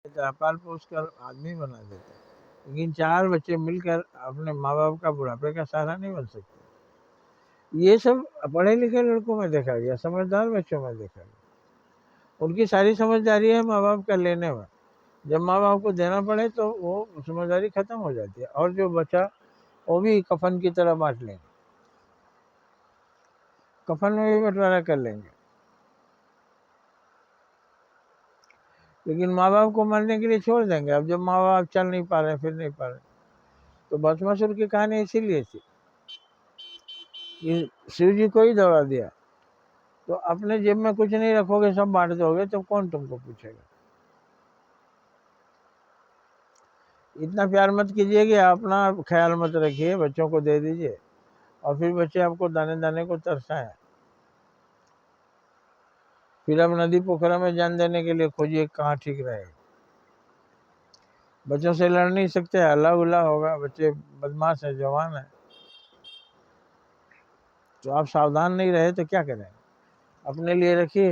देता है, पाल पोस कर आदमी बना देता है, लेकिन 4 बच्चे मिलकर अपने माँ-बाप का बुढ़ापे का सहारा नहीं बन सकते। ये सब पढ़े लिखे लड़कों में देखा गया, समझदार बच्चों में देखा गया। उनकी सारी समझदारी है माँ-बाप का लेने में। जब माँ-बाप को देना पड़े तो वो समझदारी खत्म हो जाती है, और जो बचा वो भी कफन की तरह बाँट लेंगे, कफन में भी बँटवारा कर लेंगे। लेकिन माँ-बाप को मरने के लिए छोड़ देंगे। अब जब माँ-बाप चल नहीं पा रहे, फिर नहीं पा रहे, तो भस्मासुर की कहानी इसीलिए थी कि शिव जी को ही दौड़ा दिया। तो अपने जेब में कुछ नहीं रखोगे, सब बाँट दोगे, तो कौन तुमको पूछेगा? इतना प्यार मत कीजिए कि अपना ख्याल मत रखिए, बच्चों को दे दीजिए और फिर बच्चे आपको दाने-दाने को तरसाएँ। फिर अब नदी पोखरा में जान देने के लिए खोजिए कहाँ ठीक रहेगा। बच्चों से लड़ नहीं सकते, हल्ला-गुल्ला होगा, बच्चे बदमाश हैं, जवान हैं। तो आप सावधान नहीं रहे तो क्या करें? अपने लिए रखिए।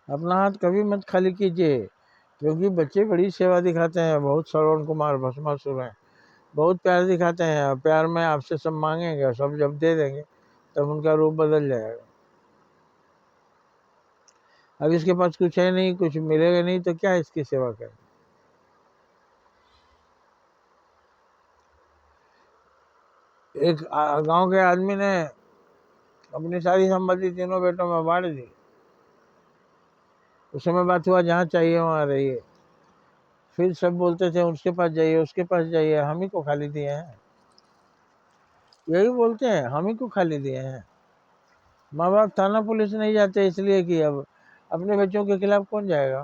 अपना हाथ कभी मत खाली कीजिए, क्योंकि बच्चे बड़ी सेवा दिखाते हैं। बहुत श्रवण कुमार भस्मासुर हैं, बहुत प्यार दिखाते हैं। प्यार में आपसे सब मांगेंगे और सब जब दे देंगे तब उनका रूप बदल जाएगा। अब इसके पास कुछ है नहीं, कुछ मिलेगा नहीं, तो क्या इसकी सेवा करें? एक गांव के आदमी ने अपनी सारी संपत्ति तीनों बेटों में बांट दी। उस समय बात हुआ जहाँ चाहिए वहाँ रहिए। फिर सब बोलते थे उसके पास जाइए, उसके पास जाइए, हम ही को खाली दिए हैं। यही बोलते हैं, हम ही को खाली दिए हैं। माँ बाप थाना पुलिस नहीं जाते इसलिए कि अब अपने बच्चों के खिलाफ कौन जाएगा?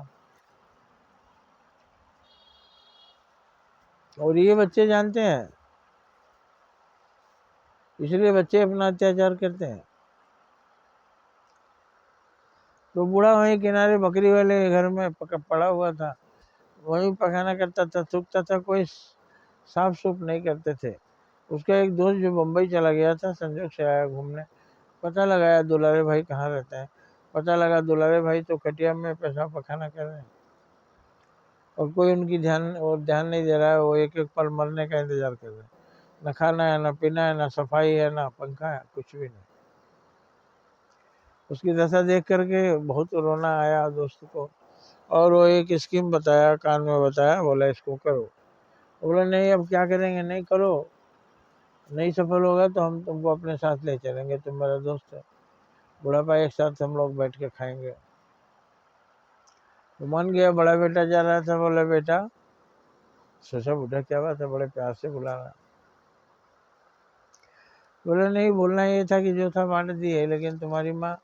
और ये बच्चे जानते हैं, इसलिए बच्चे अपना अत्याचार करते हैं। तो बूढ़ा वहीं किनारे बकरी वाले के घर में पड़ा हुआ था, वहीं पखाना करता था, थूकता था, कोई साफ सुफ नहीं करते थे। उसका एक दोस्त जो बम्बई चला गया था, संजोग से आया घूमने, पता लगाया दुलारे भाई कहाँ रहते हैं। पता लगा दुलारे भाई तो खटिया में पेशाब पखाना कर रहे हैं, और कोई उनकी ध्यान नहीं दे रहा है। वो एक एक पल मरने का इंतजार कर रहे हैं। न खाना है, न पीना है, न सफाई है, न पंखा है, कुछ भी नहीं। उसकी दशा देख करके बहुत रोना आया दोस्त को, और वो एक स्कीम बताया, कान में बताया, बोला इसको करो। बोला नहीं, अब क्या करेंगे? नहीं करो, नहीं सफल होगा तो हम तुमको अपने साथ ले चलेंगे, तुम मेरा दोस्त है, बुढ़ापा एक साथ हम लोग बैठ के खाएंगे। तो मन गया। बड़ा बेटा जा रहा था, बोला बेटा, सोचा बूढ़ा क्या बात है, बड़े प्यार से बुला रहा। बोला नहीं, बोलना ये था कि जो था बांट दिए, लेकिन तुम्हारी माँ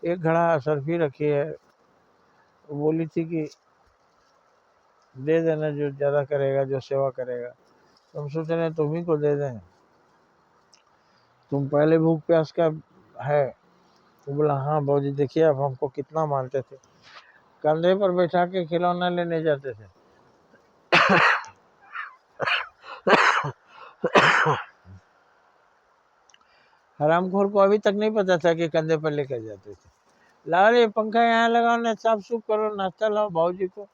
एक घड़ा सर्फी रखी है, वो बोली थी कि दे देना जो ज्यादा करेगा, जो सेवा करेगा। तुम सोच रहे तुम्ही को दे दें, तुम पहले भूख प्यास का है। तो बोला हाँ बाबूजी, देखिए अब हमको कितना मानते थे, कंधे पर बैठा के खिलौना लेने जाते थे। हरामखोर को अभी तक नहीं पता था कि कंधे पर लेकर जाते थे। ला रे पंखा यहाँ लगाओ ना, साफ सुफ करो, नाश्ता लाओ भाजी को।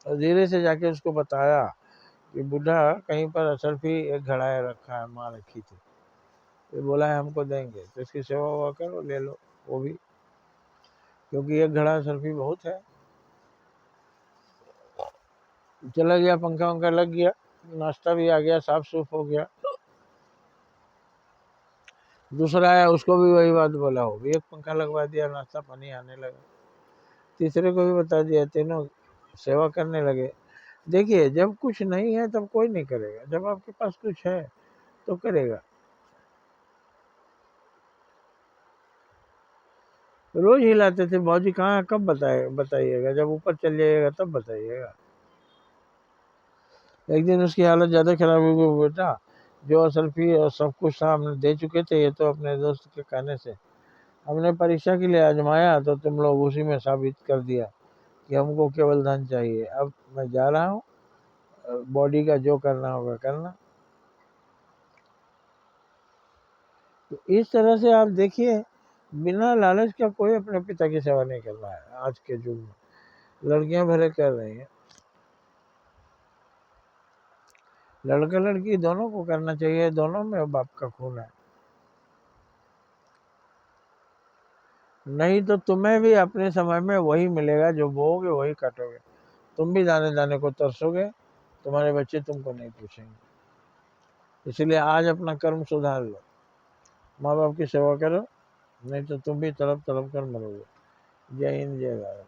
और धीरे से जाके उसको बताया कि बूढ़ा कहीं पर सर्फी एक घड़ा रखा है, माँ रखी थी, ये बोला है हमको देंगे, तो इसकी सेवा हुआ करो, ले लो वो भी, क्योंकि एक घड़ा सर्फी बहुत है। चला गया, पंखा वंखा लग गया, नाश्ता भी आ गया, साफ सुफ हो गया। दूसरा आया, उसको भी वही बात बोला, हो भी एक पंखा लगवा दिया, नाश्ता पानी आने लगा। तीसरे को भी बता दिया, तीनों सेवा करने लगे। देखिए, जब कुछ नहीं है तब कोई नहीं करेगा, जब आपके पास कुछ है तो करेगा। रोज हिलाते थे, भौजी कहाँ, कब बताइएगा, जब ऊपर चल जाइएगा तब बताइएगा। एक दिन उसकी हालत ज्यादा खराब हो गई, बेटा जो असल फी और सब कुछ था हमने दे चुके थे, ये तो अपने दोस्त के कहने से हमने परीक्षा के लिए आजमाया, तो तुम लोग उसी में साबित कर दिया कि हमको केवल धन चाहिए। अब मैं जा रहा हूँ, बॉडी का जो करना होगा करना। तो इस तरह से आप देखिए, बिना लालच का कोई अपने पिता की सेवा नहीं कर रहा है आज के युग में। लड़कियां भले कर रही हैं, लड़का लड़की दोनों को करना चाहिए, दोनों में बाप का खून है। नहीं तो तुम्हें भी अपने समय में वही मिलेगा, जो बोओगे वही काटोगे। तुम भी दाने दाने को तरसोगे, तुम्हारे बच्चे तुमको नहीं पूछेंगे। इसलिए आज अपना कर्म सुधार लो, माँ बाप की सेवा करो, नहीं तो तुम भी तड़प तड़प कर मरोगे। जय हिंद, जय भारत।